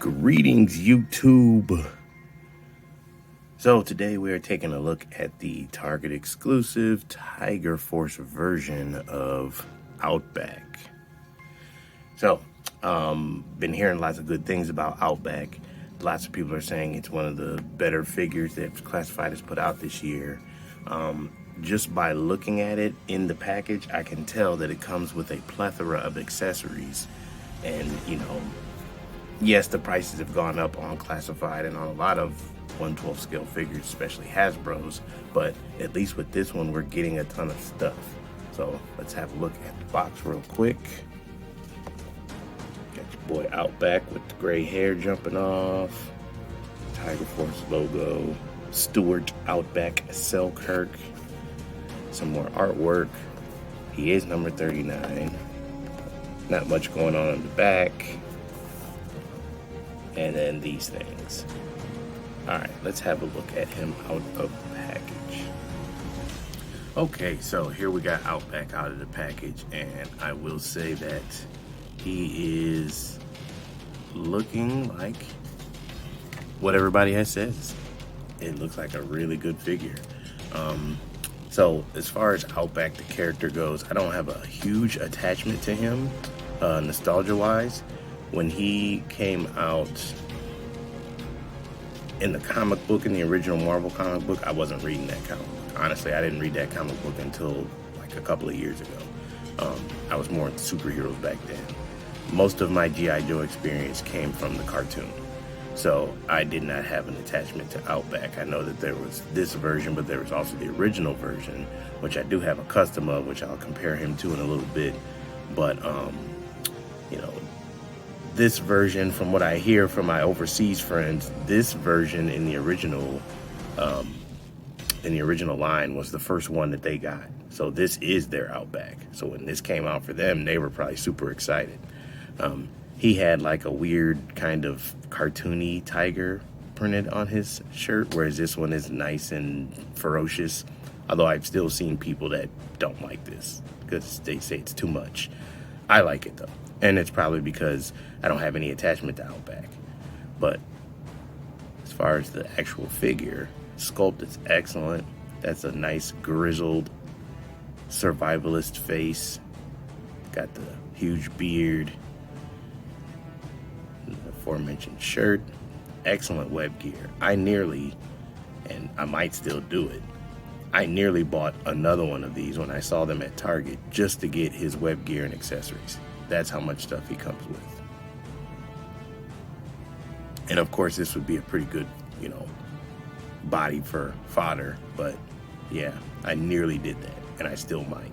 Greetings, YouTube. So today we are taking a look at the Target exclusive Tigerforce version of Outback. So, been hearing lots of good things about Outback. Lots of people are saying it's one of the better figures that Classified has put out this year. Just by looking at it in the package, I can tell that it comes with a plethora of accessories. And, yes, the prices have gone up on Classified and on a lot of 1/12 scale figures, especially Hasbro's, but at least with this one, we're getting a ton of stuff. So let's have a look at the box real quick. Got your boy Outback with the gray hair jumping off. Tigerforce logo. Stuart Outback Selkirk. Some more artwork. He is number 39. Not much going on in the back. And then these things. All right, let's have a look at him out of the package. Okay, so here we got Outback out of the package, and I will say that he is looking like what everybody has said. It looks like a really good figure. So as far as Outback, the character goes, I don't have a huge attachment to him, nostalgia-wise. When he came out in the comic book, in the original Marvel comic book, I wasn't reading that comic book. Honestly, I didn't read that comic book until like a couple of years ago. I was more into superheroes back then. Most of my G.I. Joe experience came from the cartoon. So I did not have an attachment to Outback. I know that there was this version, but there was also the original version, which I do have a custom of, which I'll compare him to in a little bit. But, this version, from what I hear from my overseas friends, this version in the original line was the first one that they got. So this is their Outback. So when this came out for them, they were probably super excited. He had like a weird kind of cartoony tiger printed on his shirt, whereas this one is nice and ferocious. Although I've still seen people that don't like this because they say it's too much. I like it though. And it's probably because I don't have any attachment to Outback. But as far as the actual figure, sculpt is excellent. That's a nice grizzled survivalist face. Got the huge beard. The aforementioned shirt. Excellent web gear. And I might still do it, I nearly bought another one of these when I saw them at Target just to get his web gear and accessories. That's how much stuff he comes with. And of course, this would be a pretty good, body for fodder. But yeah, I nearly did that, and I still might.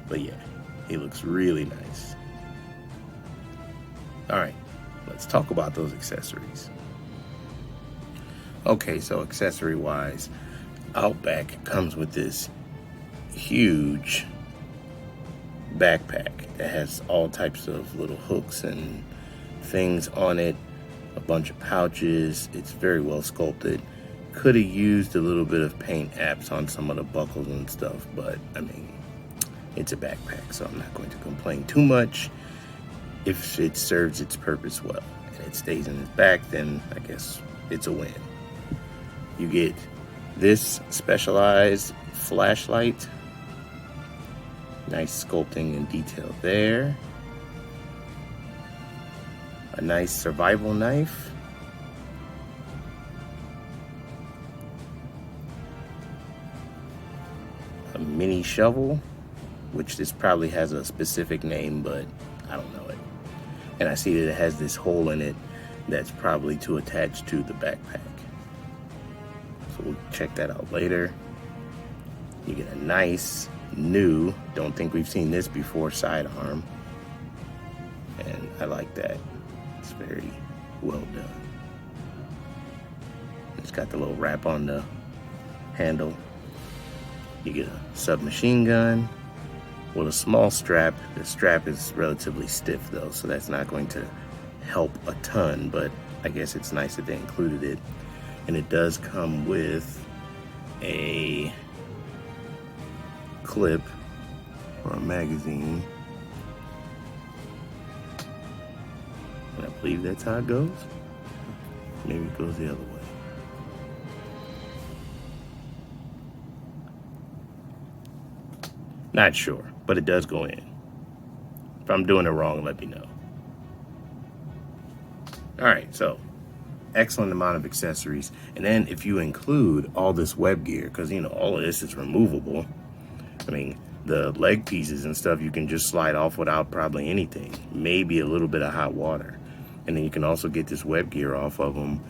But yeah, he looks really nice. All right, let's talk about those accessories. Okay, so accessory-wise, Outback comes with this huge backpack that has all types of little hooks and things on it, a bunch of pouches. It's very well sculpted. Could have used a little bit of paint apps on some of the buckles and stuff, but I mean, it's a backpack, so I'm not going to complain too much. If it serves its purpose well and it stays in his back, then I guess it's a win. You get this specialized flashlight. Nice sculpting and detail there. A nice survival knife. A mini shovel, which this probably has a specific name, but I don't know it. And I see that it has this hole in it that's probably to attach to the backpack. So we'll check that out later. You get a nice new, don't think we've seen this before, sidearm. And I like that. It's very well done. It's got the little wrap on the handle. You get a submachine gun with a small strap. The strap is relatively stiff though, so that's not going to help a ton, but I guess it's nice that they included it. And it does come with a clip or a magazine. believe that's how it goes. Maybe it goes the other way. Not sure, but it does go in. If I'm doing it wrong, let me know. All right, so excellent amount of accessories. And then if you include all this web gear, because, you know, all of this is removable. I mean, the leg pieces and stuff you can just slide off without probably anything. Maybe a little bit of hot water. And then you can also get this web gear off of them.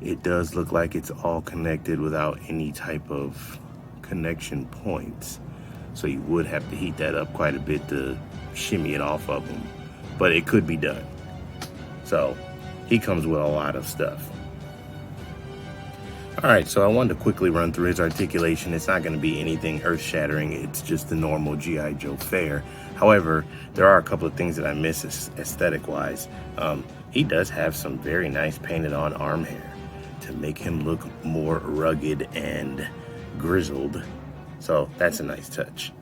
It does look like it's all connected without any type of connection points. So you would have to heat that up quite a bit to shimmy it off of them. But it could be done. So he comes with a lot of stuff. All right, so I wanted to quickly run through his articulation. It's not going to be anything earth-shattering. It's just the normal G.I. Joe fare. However, there are a couple of things that I miss aesthetic-wise. He does have some very nice painted-on arm hair to make him look more rugged and grizzled. So that's a nice touch.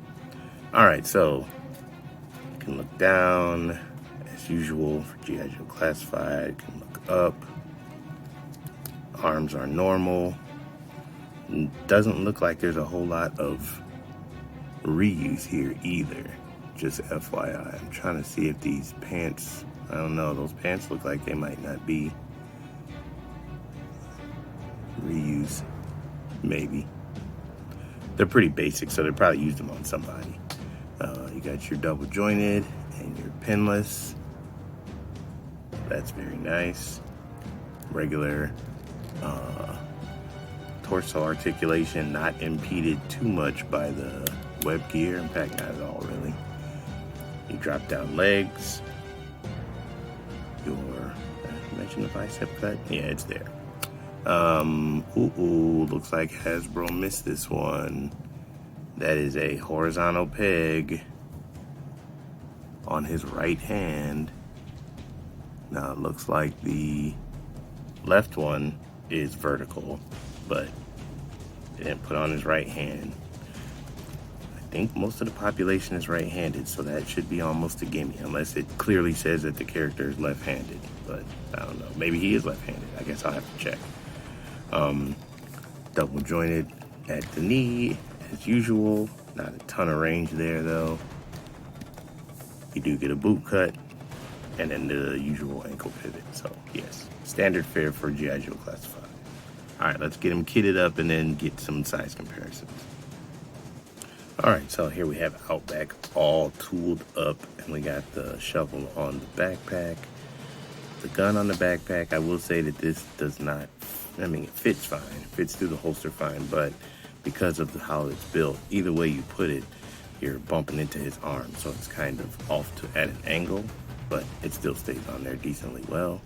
All right, so you can look down as usual for G.I. Joe Classified. You can look up. Arms are normal. Doesn't look like there's a whole lot of reuse here either. Just FYI. I'm trying to see if these pants, I don't know, those pants look like they might not be reuse. Maybe. They're pretty basic, so they probably used them on somebody. You got your double jointed and your pinless. That's very nice. Regular torso articulation, not impeded too much by the web gear. In fact, not at all, really. You drop down legs. You mentioned the bicep cut? Yeah, it's there. Looks like Hasbro missed this one. That is a horizontal peg on his right hand. Now it looks like the left one is vertical, but they didn't put on his right hand. I think most of the population is right-handed, so that should be almost a gimme, unless it clearly says that the character is left-handed. But I don't know. Maybe he is left-handed. I guess I'll have to check. Double jointed at the knee, as usual. Not a ton of range there, though. You do get a boot cut, and then the usual ankle pivot. So, yes, standard fare for G.I. Joe Classified. All right, let's get him kitted up and then get some size comparisons. All right, so here we have Outback all tooled up, and we got the shovel on the backpack, the gun on the backpack. I will say that this does not, I mean, it fits fine, it fits through the holster fine, but because of how it's built, either way you put it, you're bumping into his arm, so it's kind of off at an angle, but it still stays on there decently well.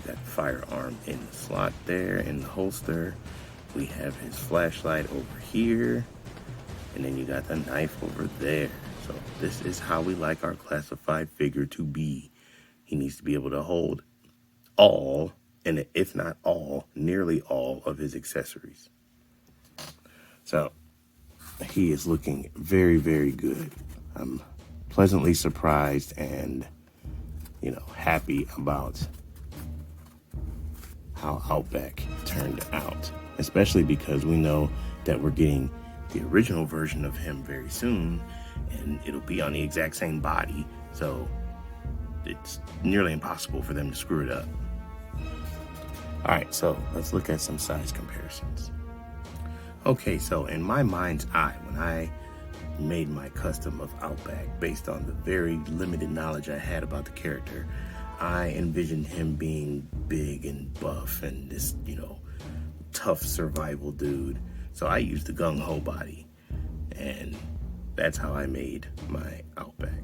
We got the firearm in the slot there in the holster. We have his flashlight over here, and then you got the knife over there. So this is how we like our classified figure to be. He needs to be able to hold all, and if not all, nearly all of his accessories. So he is looking very, very good. I'm pleasantly surprised and, you know, happy about how Outback turned out, especially because we know that we're getting the original version of him very soon, and it'll be on the exact same body, so it's nearly impossible for them to screw it up. All right, so let's look at some size comparisons. Okay, so in my mind's eye, when I made my custom of Outback based on the very limited knowledge I had about the character, I envisioned him being big and buff and this, you know, tough survival dude. So I used the gung-ho body, and that's how I made my Outback.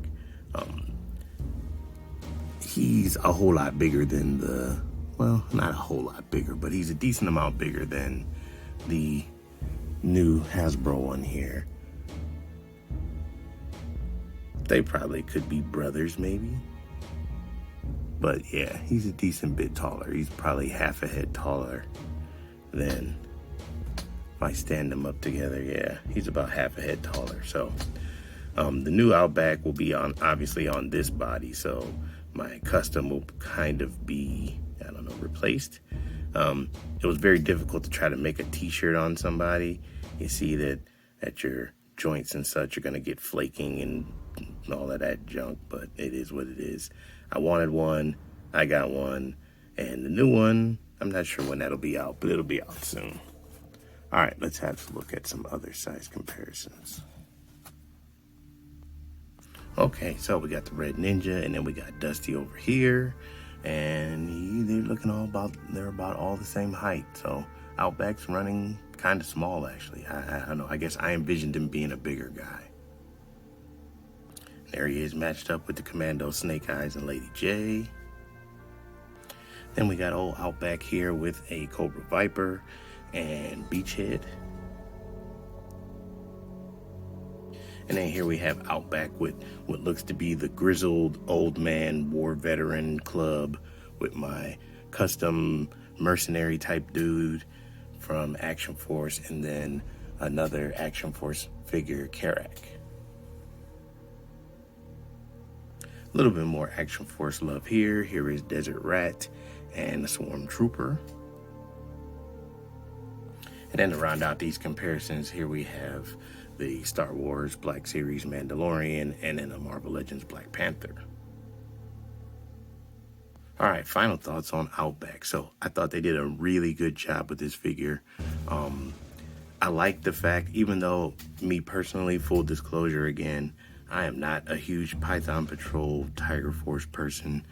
He's a whole lot bigger than well, not a whole lot bigger, but he's a decent amount bigger than the new Hasbro one here. They probably could be brothers, maybe. But yeah, he's a decent bit taller. He's probably half a head taller than, if I stand them up together, yeah, he's about half a head taller. So the new Outback will be obviously on this body. So my custom will kind of be, I don't know, replaced. It was very difficult to try to make a t-shirt on somebody. You see that your joints and such are going to get flaking and all of that junk, but it is what it is. I wanted one, I got one, and the new one, I'm not sure when that'll be out, but it'll be out soon. All right, let's have a look at some other size comparisons. Okay, so we got the Red Ninja, and then we got Dusty over here, and they're looking they're about all the same height. So Outback's running kind of small, actually. I don't know, I guess I envisioned him being a bigger guy. There he is, matched up with the Commando, Snake Eyes, and Lady J. Then we got old Outback here with a Cobra Viper and Beachhead. And then here we have Outback with what looks to be the grizzled old man war veteran club with my custom mercenary type dude from Action Force, and then another Action Force figure, Karak. A little bit more Action Force love here. Here is Desert Rat and the Swarm Trooper. And then to round out these comparisons, here we have the Star Wars Black Series Mandalorian, and then a Marvel Legends Black Panther. All right, final thoughts on Outback. So I thought they did a really good job with this figure. I like the fact, even though me personally, full disclosure again, I am not a huge Python Patrol Tigerforce person.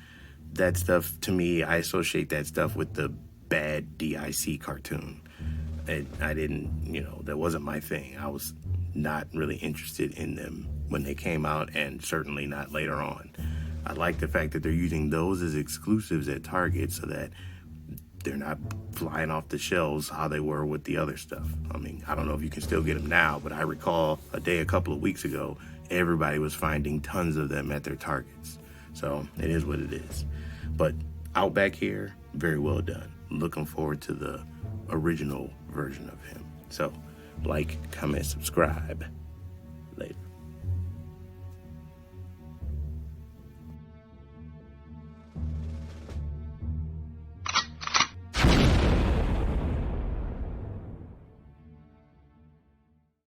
That stuff, to me, I associate that stuff with the bad DIC cartoon. I didn't, that wasn't my thing. I was not really interested in them when they came out, and certainly not later on. I like the fact that they're using those as exclusives at Target so that they're not flying off the shelves how they were with the other stuff. I mean, I don't know if you can still get them now, but I recall a couple of weeks ago, everybody was finding tons of them at their Targets. So it is what it is. But Outback here, very well done. Looking forward to the original version of him. So like, comment, subscribe.